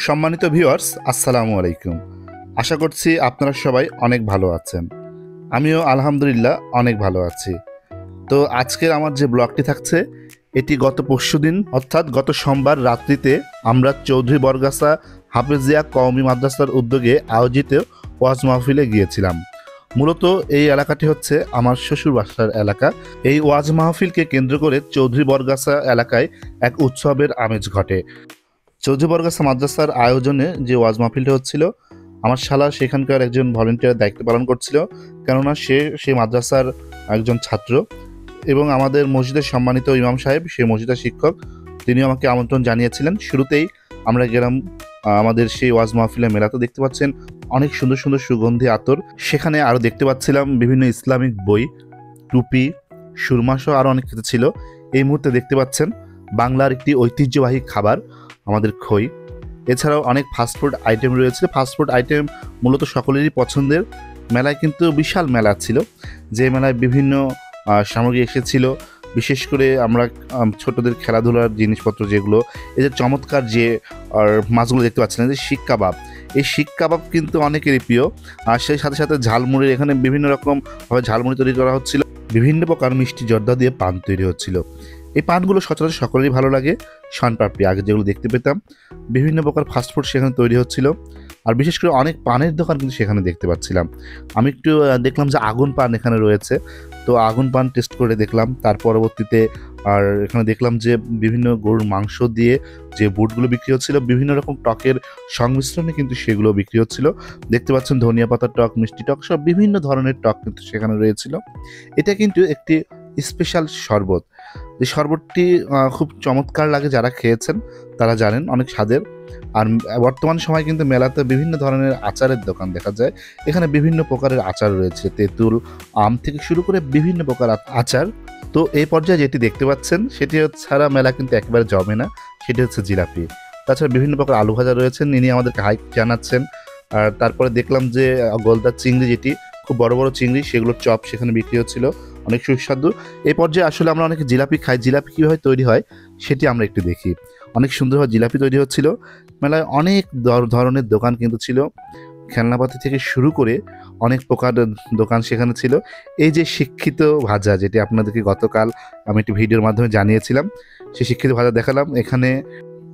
সম্মানিত ভিউয়ার্স, আসসালামু আলাইকুম। আশা করছি আপনারা সবাই অনেক ভালো আছেন। আমিও আলহামদুলিল্লাহ অনেক ভালো আছি। তো আজকের আমার যে ব্লগটি থাকছে, এটি গত পরশুদিন অর্থাৎ গত সোমবার রাত্রিতে আমরা চৌধুরী বরগাছা হাফেজিয়া কওমি মাদ্রাসার উদ্যোগে আয়োজিত ওয়াজ মাহফিলে গিয়েছিলাম। মূলত এই এলাকাটি হচ্ছে আমার শ্বশুর বাসার এলাকা। এই ওয়াজ মাহফিলকে কেন্দ্র করে চৌধুরী বরগাছা এলাকায় এক উৎসবের আমেজ ঘটে। চৌধুরী বরগাছা মাদ্রাসার আয়োজনে যে ওয়াজ মাহফিলটা হচ্ছিল, আমার শালা সেখানকার একজন ভলেন্টিয়ার দায়িত্ব পালন করছিল, কেননা সে সেই মাদ্রাসার একজন ছাত্র এবং আমাদের মসজিদের সম্মানিত ইমাম সাহেব, সেই মসজিদের শিক্ষক, তিনি আমাকে আমন্ত্রণ জানিয়েছিলেন। শুরুতেই আমরা গেলাম আমাদের সেই ওয়াজ মাহফিলে। মেলাতে দেখতে পাচ্ছেন অনেক সুন্দর সুন্দর সুগন্ধি আতর। সেখানে আরও দেখতে পাচ্ছিলাম বিভিন্ন ইসলামিক বই, টুপি, সুরমাসহ আরও অনেক কিছু ছিল। এই মুহূর্তে দেখতে পাচ্ছেন বাংলার একটি ঐতিহ্যবাহী খাবার আমাদের খই। এছাড়াও অনেক ফাস্টফুড আইটেম রয়েছে। ফাস্টফুড আইটেম মূলত সকলেরই পছন্দের। মেলায় কিন্তু বিশাল মেলা ছিল, যে মেলায় বিভিন্ন সামগ্রী এসেছিল। বিশেষ করে আমরা ছোটদের খেলাধুলার জিনিসপত্র, যেগুলো এই যে চমৎকার যে মাছগুলো দেখতে পাচ্ছিলেন, যে শিক কাবাব, এই শিক কাবাব কিন্তু অনেকেরই প্রিয়। আর সেই সাথে সাথে ঝালমুড়ির, এখানে বিভিন্ন রকমভাবে ঝালমুড়ি তৈরি করা হচ্ছিল। বিভিন্ন প্রকার মিষ্টি জর্দা দিয়ে পান তৈরি হচ্ছিল। এই পানগুলো সচরাচর সকলেরই ভালো লাগে। শনপাপড়ি আগে যেগুলো দেখতে পেতাম, বিভিন্ন প্রকার ফাস্টফুড সেখানে তৈরি হচ্ছিল। আর বিশেষ করে অনেক পানের দোকান কিন্তু সেখানে দেখতে পাচ্ছিলাম। আমি একটু দেখলাম যে আগুন পান এখানে রয়েছে, তো আগুন পান টেস্ট করে দেখলাম। তার পরবর্তীতে আর এখানে দেখলাম যে বিভিন্ন গরুর মাংস দিয়ে যে বুটগুলো বিক্রি হচ্ছিল, বিভিন্ন রকম টকের সংমিশ্রণে কিন্তু সেগুলো বিক্রি হচ্ছিল। দেখতে পাচ্ছেন ধনিয়া পাতার টক, মিষ্টি টক, সব বিভিন্ন ধরনের টক কিন্তু সেখানে রয়েছিল। এটা কিন্তু একটি স্পেশাল শরবত। এই শরবতটি খুব চমৎকার লাগে, যারা খেয়েছেন তারা জানেন, অনেক স্বাদের। আর বর্তমান সময় কিন্তু মেলাতে বিভিন্ন ধরনের আচারের দোকান দেখা যায়। এখানে বিভিন্ন প্রকারের আচার রয়েছে, তেঁতুল, আম থেকে শুরু করে বিভিন্ন প্রকার আচার। তো এই পর্যায়ে যেটি দেখতে পাচ্ছেন, সেটি ছাড়া মেলা কিন্তু একেবারে জমে না, সেটি হচ্ছে জিলাপি। তাছাড়া বিভিন্ন প্রকার আলু ভাজা রয়েছেন, ইনি আমাদেরকে হাই জানাচ্ছেন। আর তারপরে দেখলাম যে গলদা চিংড়ি, যেটি খুব বড় বড় চিংড়ি, সেগুলোর চপ সেখানে বিক্রি হচ্ছিল, অনেক সুস্বাদু। এই পর্যায়ে আসলে আমরা অনেকে জিলাপি খাই, জিলাপি কীভাবে তৈরি হয় সেটি আমরা একটু দেখি। অনেক সুন্দরভাবে জিলাপি তৈরি হচ্ছিল। মেলায় অনেক ধরনের দোকান কিন্তু ছিল, খেলনাপাতি থেকে শুরু করে অনেক প্রকার দোকান সেখানে ছিল। এই যে শিক্ষিত ভাজা, যেটি আপনাদেরকে গতকাল আমি একটি ভিডিওর মাধ্যমে জানিয়েছিলাম, সেই শিক্ষিত ভাজা দেখালাম। এখানে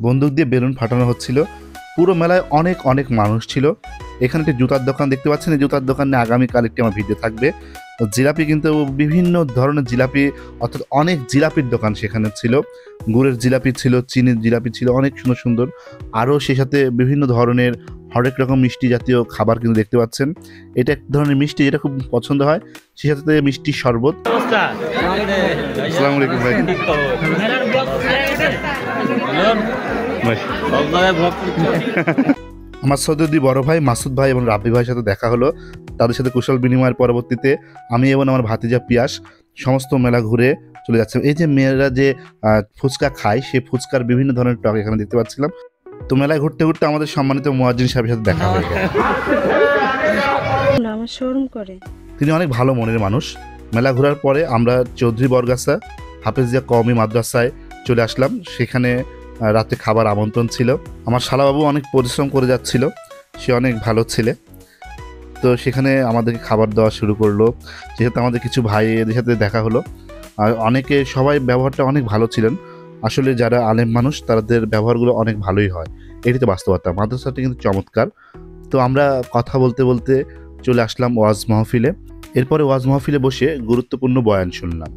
বন্দুক দিয়ে বেলুন ফাটানো হচ্ছিল। পুরো মেলায় অনেক অনেক মানুষ ছিল। এখানে একটি জুতার দোকান দেখতে পাচ্ছেন, এই জুতার দোকানে আগামীকাল একটি আমার ভিডিও থাকবে। জিলাপি কিন্তু বিভিন্ন ধরনের জিলাপি, অর্থাৎ অনেক জিলাপির দোকান সেখানে ছিল। গুড়ের জিলাপি ছিল, চিনির জিলাপি ছিল, অনেক সুন্দর সুন্দর। আরও সেই সাথে বিভিন্ন ধরনের হরেক রকম মিষ্টি জাতীয় খাবার কিন্তু দেখতে পাচ্ছেন। এটা এক ধরনের মিষ্টি যেটা খুব পছন্দ হয়, সেই সাথে মিষ্টি শরবত। আসসালামু আলাইকুম ভাই। আমার সৌদি বড় ভাই মাসুদ ভাই এবং রাব্বি ভাইয়ের সাথে দেখা হলো। তাদের সাথে কুশল বিনিময়ের পরবর্তীতে আমি এবং আমার ভাতিজা পিয়াস সমস্ত মেলা ঘুরে চলে যাচ্ছে। এই যে মেয়েরা যে ফুচকা খায়, সেই ফুচকার বিভিন্ন ধরনের টক এখানে দেখতে পাচ্ছিলাম। তো মেলায় ঘুরতে ঘুরতে আমাদের সম্মানিত মুয়াজ্জিন সাহেবের সাথে দেখা হয়ে গেল। তিনি অনেক ভালো মনের মানুষ। মেলা ঘোরার পরে আমরা চৌধুরী বরগাছা হাফেজিয়া কওমি মাদ্রাসায় চলে আসলাম। সেখানে রাতে খাবার আমন্ত্রণ ছিল। আমার শালাবাবু অনেক পরিশ্রম করে যাচ্ছিল, সে অনেক ভালো ছেলে। তো সেখানে আমাদেরকে খাবার দেওয়া শুরু করলো। যেহেতু আমাদের কিছু ভাইয়ের সাথে দেখা হলো, আর অনেকে সবাই ব্যবহারটা অনেক ভালো ছিলেন। আসলে যারা আলেম মানুষ, তাদের ব্যবহারগুলো অনেক ভালোই হয়, এটি তো বাস্তবতা। মাদ্রাসাটি কিন্তু চমৎকার। তো আমরা কথা বলতে বলতে চলে আসলাম ওয়াজ মাহফিলে। এরপরে ওয়াজ মাহফিলে বসে গুরুত্বপূর্ণ বয়ান শুনলাম।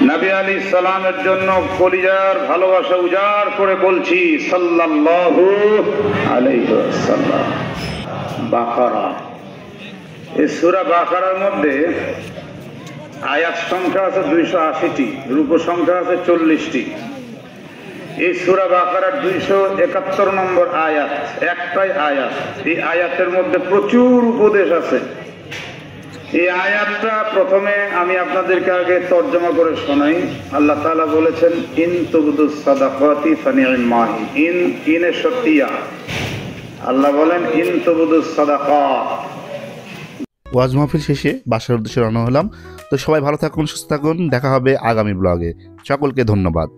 নবী আলাইহিস সালামের জন্য কলিজার ভালোবাসা উজাড় করে বলছি সাল্লাল্লাহু আলাইহি ওয়াসাল্লাম। বাকারা, এই সূরা বাকারার মধ্যে আয়াত সংখ্যা আছে 280টি, রূপক সংখ্যা আছে 40টি। এই সূরা বাকারার 271 নম্বর আয়াত, একটাই আয়াত। এই আয়াতের মধ্যে প্রচুর উপদেশ আছে। এই আয়াতটা প্রথমে আমি আপনাদেরকে আগে তর্জমা করে শোনাই। আল্লাহ তাআলা বলেছেন, ইন তুবদুস সাদাকাতি ফানি'মাহি। ইনে সতিয়া, আল্লাহ বলেন ইন তুবদুস সাদাকাত, ওয়াজ মাহফিল শেষে বাসার উদ্দেশ্যে রওনা হলাম। তো সবাই ভালো থাকুন, সুস্থ থাকুন, দেখা হবে আগামী ব্লগে। সকলকে ধন্যবাদ।